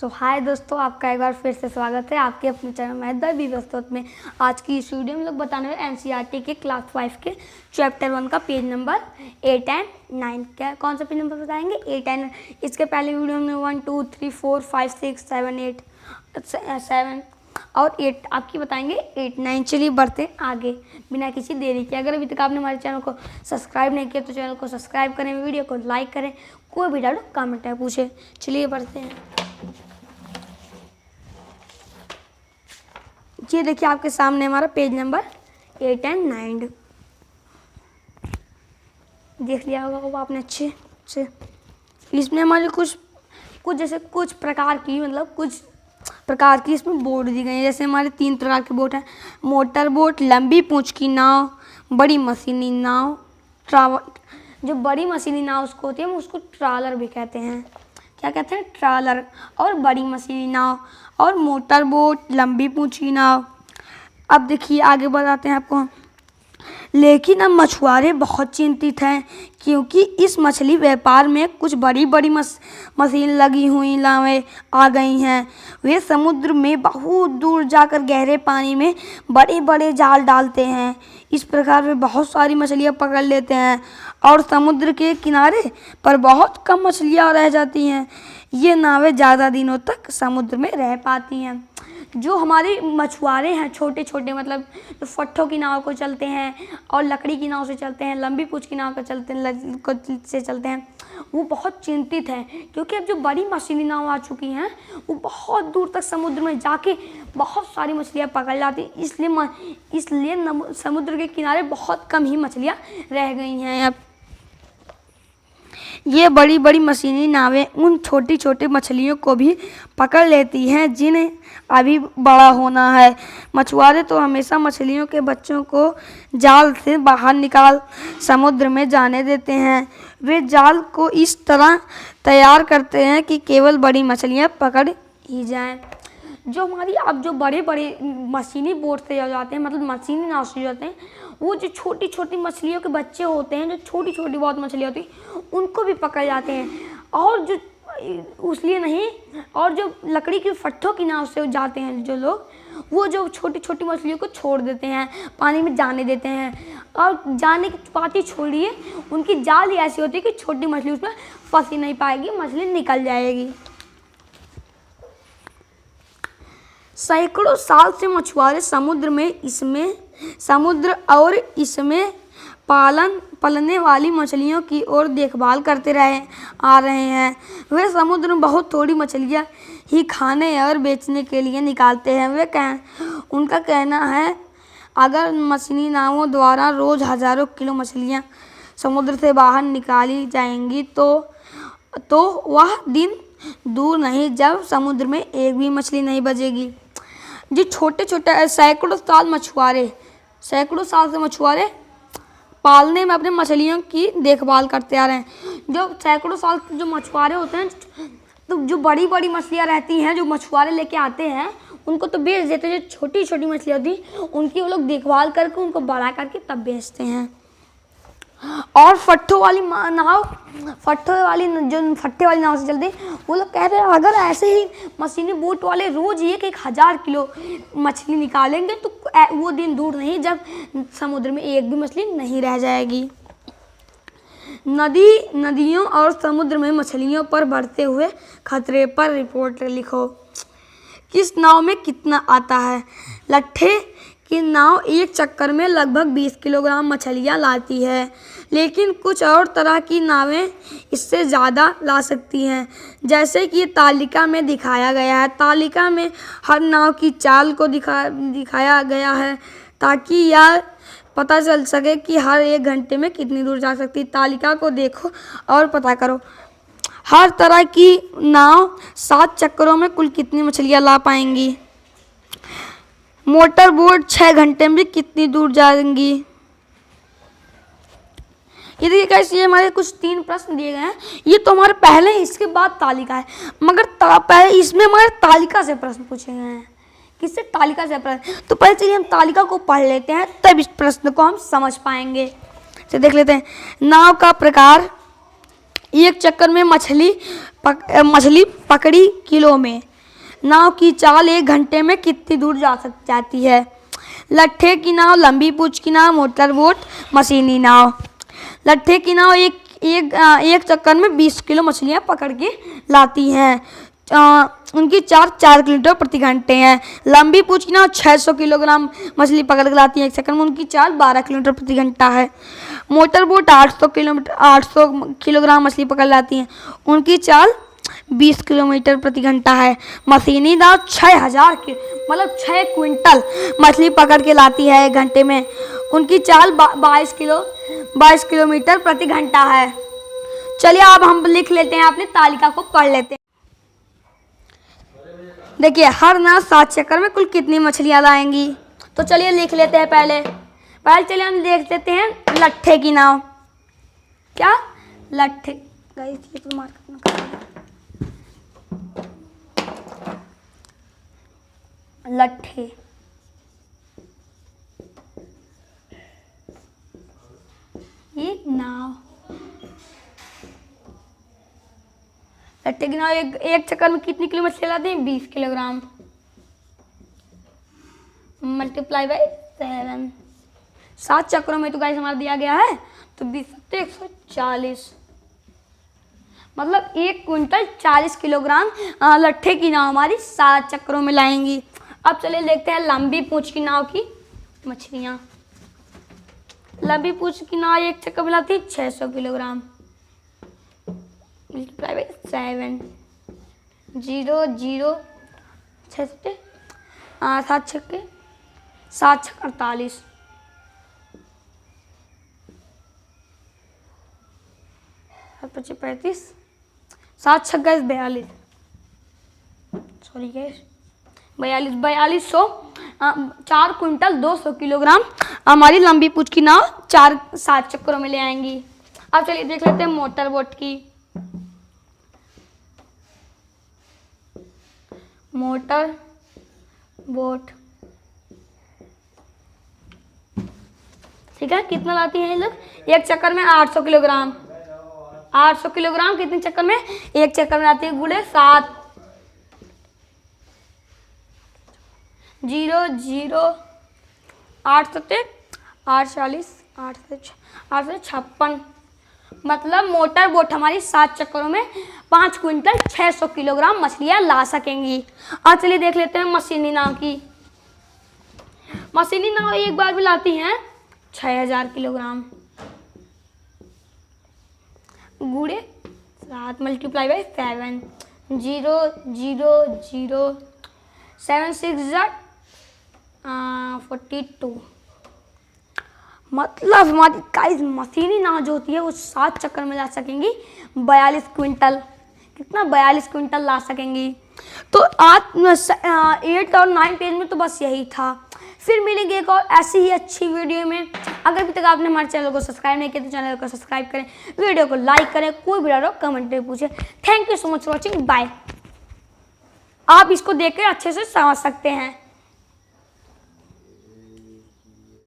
तो हाय दोस्तों, आपका एक बार फिर से स्वागत है आपके अपने चैनल में द विवस्तोत में। आज की इस वीडियो में लोग बताने वाले एनसीईआरटी के क्लास 5 के चैप्टर 1 का पेज नंबर 8 एंड 9। क्या कौन सा पेज नंबर बताएंगे? 8 एंड। इसके पहले वीडियो में 1 2 3 4 5 6 7 8 7 और 8 आपकी बताएंगे 8 9। चलिए बढ़ते आगे बिना किसी देरी के। अगर अभी तक आपने हमारे चैनल को सब्सक्राइब नहीं किया तो चैनल को सब्सक्राइब करें, वीडियो को लाइक करें, कोई भी डाउट कमेंट में पूछे। चलिए बढ़ते हैं। ये देखिए आपके सामने हमारा पेज नंबर 8 एंड 9 देख लिया होगा आपने अच्छे से। इसमें हमारे कुछ प्रकार की इसमें बोट दी गई है। जैसे हमारे 3 प्रकार के बोट हैं: मोटर बोट, लंबी पूंछ की नाव, बड़ी मशीनी नाव। जो बड़ी मशीनी नाव उसको होती है, हम उसको ट्रॉलर भी कहते हैं। क्या कहते हैं? ट्रॉलर। और बड़ी मशीनी नाव और मोटर बोट, लंबी पूंछ की नाव। अब देखिए आगे बताते हैं आपको। लेकिन अब मछुआरे बहुत चिंतित हैं क्योंकि इस मछली व्यापार में कुछ बड़ी बड़ी मशीन लगी हुई नावें आ गई हैं। वे समुद्र में बहुत दूर जाकर गहरे पानी में बड़े बड़े जाल डालते हैं। इस प्रकार वे बहुत सारी मछलियां पकड़ लेते हैं और समुद्र के किनारे पर बहुत कम मछलियां रह जाती हैं। ये नावें ज़्यादा दिनों तक समुद्र में रह पाती हैं। जो हमारे मछुआरे हैं छोटे छोटे, मतलब जो फट्टों की नाव को चलते हैं और लकड़ी की नाव से चलते हैं, लंबी पूंछ की नाव से चलते हैं, वो बहुत चिंतित हैं क्योंकि अब जो बड़ी मछली नाव आ चुकी हैं वो बहुत दूर तक समुद्र में जाके बहुत सारी मछलियाँ पकड़ लाती हैं। इसलिए समुद्र के किनारे बहुत कम ही मछलियाँ रह गई हैं। अब ये बड़ी बड़ी मशीनी नावें उन छोटी छोटी मछलियों को भी पकड़ लेती हैं जिन्हें अभी बड़ा होना है। मछुआरे तो हमेशा मछलियों के बच्चों को जाल से बाहर निकाल समुद्र में जाने देते हैं। वे जाल को इस तरह तैयार करते हैं कि केवल बड़ी मछलियां पकड़ ही जाएं। जो हमारी अब जो बड़े बड़े मशीनी बोट से जाते हैं, मतलब मशीनी नाव से जाते हैं, वो जो छोटी छोटी मछलियों के बच्चे होते हैं, जो छोटी छोटी बहुत मछलियाँ होती हैं, उनको भी पकड़ जाते हैं। और जो उसलिए नहीं, और जो लकड़ी की फट्टों की नाव से जाते हैं जो लोग, वो जो छोटी छोटी मछलियों को छोड़ देते हैं, पानी में जाने देते हैं। और जाने की बात ही छोड़िए, उनकी जाल ही ऐसी होती है कि छोटी मछली उसमें फंस ही नहीं पाएगी, मछली निकल जाएगी। सैकड़ों साल से मछुआरे समुद्र और इसमें पलने वाली मछलियों की ओर देखभाल करते आ रहे हैं। वे समुद्र में बहुत थोड़ी मछलियां ही खाने और बेचने के लिए निकालते हैं। उनका कहना है अगर मशीनी नावों द्वारा रोज हजारों किलो मछलियां समुद्र से बाहर निकाली जाएंगी तो वह दिन दूर नहीं जब समुद्र में एक भी मछली नहीं बचेगी। जो छोटे छोटे सैकड़ों साल से मछुआरे पालने में अपने मछलियों की देखभाल करते आ रहे हैं। जो सैकड़ों साल जो मछुआरे होते हैं, तो जो बड़ी बड़ी मछलियाँ रहती हैं जो मछुआरे लेके आते हैं उनको तो बेच देते हैं। जो छोटी छोटी मछलियाँ होती हैं उनकी वो लोग देखभाल करके उनको बड़ा करके तब बेचते हैं। और फट्टे वाली नाव से चलते वो लोग कह रहे हैं अगर ऐसे ही मशीनी बोट वाले रोज 1,000 किलो मछली निकालेंगे तो वो दिन दूर नहीं जब समुद्र में एक भी मछली नहीं रह जाएगी। नदियों और समुद्र में मछलियों पर बढ़ते हुए खतरे पर रिपोर्ट लिखो। किस नाव में कितना आता है? लट्ठे की नाव एक चक्कर में लगभग 20 किलोग्राम मछलियाँ लाती है, लेकिन कुछ और तरह की नावें इससे ज़्यादा ला सकती हैं, जैसे कि तालिका में दिखाया गया है। तालिका में हर नाव की चाल को दिखाया गया है ताकि यह पता चल सके कि हर 1 घंटे में कितनी दूर जा सकती है। तालिका को देखो और पता करो हर तरह की नाव 7 चक्करों में कुल कितनी मछलियाँ ला पाएंगी। मोटर बोट 6 घंटे में कितनी दूर जाएंगी। ये देखिए गाइस, ये हमारे कुछ 3 प्रश्न दिए गए हैं। ये तो हमारे पहले ही, इसके बाद तालिका है, मगर पहले इसमें हमारे तालिका से प्रश्न पूछे गए हैं। किससे? तालिका से प्रश्न। तो पहले चलिए हम तालिका को पढ़ लेते हैं, तब इस प्रश्न को हम समझ पाएंगे। तो देख लेते हैं। नाव का प्रकार: एक चक्कर में मछली पकड़ी किलो में, नाव की चाल 1 घंटे में कितनी दूर जाती है? लट्ठे की नाव, लंबी पूंछ की नाव, मोटर बोट, मशीनी नाव। लट्ठे की नाव एक चक्कर में 20 किलो मछलियाँ पकड़ के लाती हैं। उनकी चाल 4 किलोमीटर प्रति घंटे है। लंबी पूंछ की नाव 600 किलोग्राम मछली पकड़ के लाती है एक सेकंड में, उनकी चाल 12 किलोमीटर प्रति घंटा है। मोटर बोट 800 किलोग्राम मछली पकड़ लाती हैं, उनकी चाल 20 किलोमीटर प्रति घंटा है। मशीनी नाव 6000 मतलब 6 क्विंटल मछली पकड़ के लाती है 1 घंटे में, उनकी चाल 22 किलोमीटर प्रति घंटा है। चलिए अब हम लिख लेते हैं, अपनी तालिका को पढ़ लेते हैं। देखिए, हर नाव 7 चक्कर में कुल कितनी मछलियाँ लाएंगी? तो चलिए लिख लेते हैं। पहले चलिए हम देख लेते हैं लट्ठे की नाव। क्या? लट्ठे, गाइस ये तो मार्क करना। लट्ठे, एक नाव, लट्ठे की नाव एक चक्कर में कितनी किलो मछली लाते हैं? 20 किलोग्राम मल्टीप्लाई बाई 7। 7 चक्करों में तो गाइस हमारा दिया गया है, तो 20 से 140 मतलब 1 क्विंटल 40 किलोग्राम लट्ठे की नाव हमारी 7 चक्करों में लाएंगी। अब चलिए देखते हैं लंबी पूंछ की नाव की मछलियाँ। लंबी पूंछ की नाव एक चक्कर में लाती है 600 किलोग्राम मल्टीप्लाई बाई 7। 0 0 6 7 छक्के 7 छक्के 48 7 35 7 छक्का 42 सॉरी गैस 4200 4 क्विंटल 200 किलोग्राम हमारी लंबी पूंछ की नाव 7 चक्करों में ले आएंगी। अब चलिए देख लेते हैं मोटर बोट की। मोटर बोट, ठीक है, कितना लाती हैं ये लोग? एक चक्कर में 800 किलोग्राम। 800 किलोग्राम कितने चक्कर में? एक चक्कर में आती है, गुणे 7। 0 0 8 सत्ते 840 856 मतलब मोटर बोट हमारी 7 चक्करों में 5 क्विंटल 600 किलोग्राम मछलियाँ ला सकेंगी। अब चलिए देख लेते हैं मशीनी नाव की। मशीनी नाव एक बार भी लाती हैं 6000 किलोग्राम गुणे 7 मल्टीप्लाई बाई 7। 0 0 0 7 6 42 मतलब हमारी गाइस मशीनी नाव जो होती है वो 7 चक्कर में ला सकेंगी 42 क्विंटल। कितना? 42 क्विंटल ला सकेंगी। तो आज 8 और 9 पेज में तो बस यही था। फिर मिलेंगे एक और ऐसी ही अच्छी वीडियो में। अगर अभी तक आपने हमारे चैनल को सब्सक्राइब नहीं किया तो चैनल को सब्सक्राइब करें, वीडियो को लाइक करें, कोई भी डाउट हो कमेंट में पूछें। Thank you so much for watching, bye. आप इसको देख कर अच्छे से समझ सकते हैं।